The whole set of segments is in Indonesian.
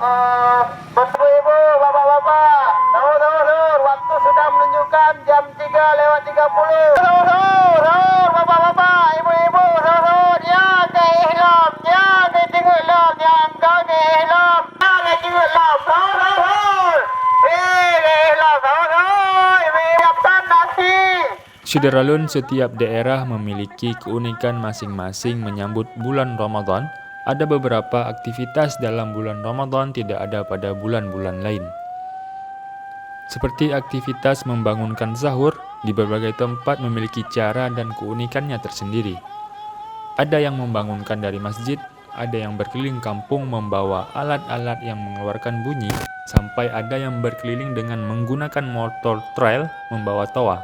Ibu, bapak-bapak, sahur, waktu sudah menunjukkan jam 3:30. Sahur, bapak-bapak, ibu-ibu, sahur, ya ke ihlam, ya ke tengok ihlam, ya engkau ke ihlam, ya ke tengok ihlam, sahur, ke ihlam, sahur, ibu-ibu, siapkan nasi. Syederalun, setiap daerah memiliki keunikan masing-masing menyambut bulan Ramadan. Ada beberapa aktivitas dalam bulan Ramadan tidak ada pada bulan-bulan lain. Seperti aktivitas membangunkan sahur, di berbagai tempat memiliki cara dan keunikannya tersendiri. Ada yang membangunkan dari masjid, ada yang berkeliling kampung membawa alat-alat yang mengeluarkan bunyi, sampai ada yang berkeliling dengan menggunakan motor trail membawa toa.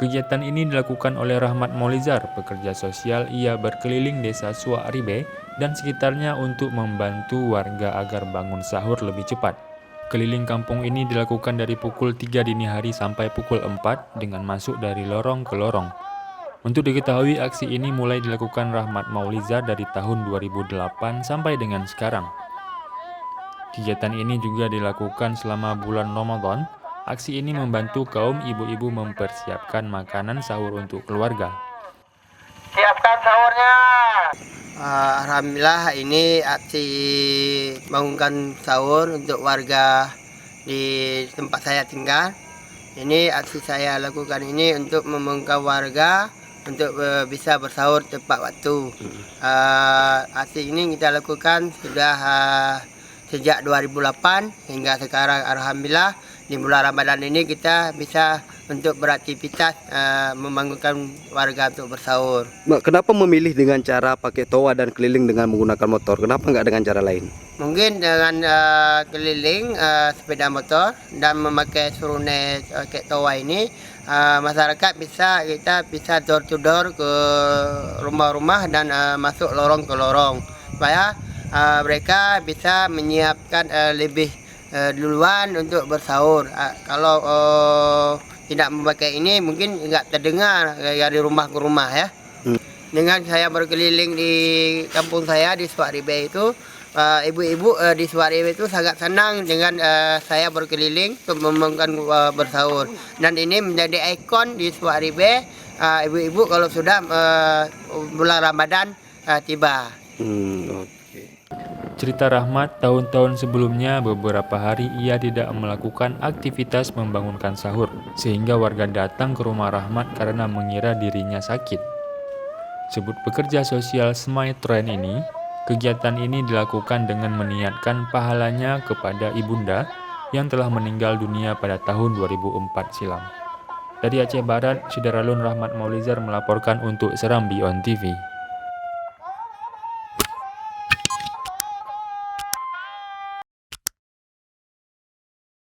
Kegiatan ini dilakukan oleh Rahmat Maulizar, pekerja sosial. Ia berkeliling desa Suaribe dan sekitarnya untuk membantu warga agar bangun sahur lebih cepat. Keliling kampung ini dilakukan dari pukul 3 dini hari sampai pukul 4 dengan masuk dari lorong ke lorong. Untuk diketahui, aksi ini mulai dilakukan Rahmat Maulizar dari tahun 2008 sampai dengan sekarang. Kegiatan ini juga dilakukan selama bulan Ramadan. Aksi ini membantu kaum ibu-ibu mempersiapkan makanan sahur untuk keluarga. Siapkan sahurnya. Alhamdulillah, ini aksi bangunkan sahur untuk warga di tempat saya tinggal. Ini aksi saya lakukan ini untuk membangunkan warga untuk bisa bersahur tepat waktu. Aksi ini kita lakukan sudah sejak 2008 hingga sekarang. Alhamdulillah, di bulan Ramadan ini kita bisa untuk beraktivitas membangunkan warga untuk bersahur. Kenapa memilih dengan cara pakai toa dan keliling dengan menggunakan motor? Kenapa nggak dengan cara lain? Mungkin dengan keliling sepeda motor dan memakai surune pakai toa ini, masyarakat kita bisa door to door ke rumah-rumah dan masuk lorong ke lorong supaya mereka bisa menyiapkan lebih duluan untuk bersahur. Kalau tidak memakai ini mungkin nggak terdengar dari rumah ke rumah ya. Dengan saya berkeliling di kampung saya di Suaribe itu, ibu-ibu di Suaribe itu sangat senang dengan saya berkeliling untuk membangunkan bersahur. Dan ini menjadi ikon di Suaribe, ibu-ibu kalau sudah bulan Ramadan tiba. Cerita Rahmat, tahun-tahun sebelumnya beberapa hari ia tidak melakukan aktivitas membangunkan sahur, sehingga warga datang ke rumah Rahmat karena mengira dirinya sakit. Sebut pekerja sosial Smile Train ini, kegiatan ini dilakukan dengan meniatkan pahalanya kepada ibunda yang telah meninggal dunia pada tahun 2004 silam. Dari Aceh Barat, Syederalun Rahmat Maulizar melaporkan untuk Serambi On TV.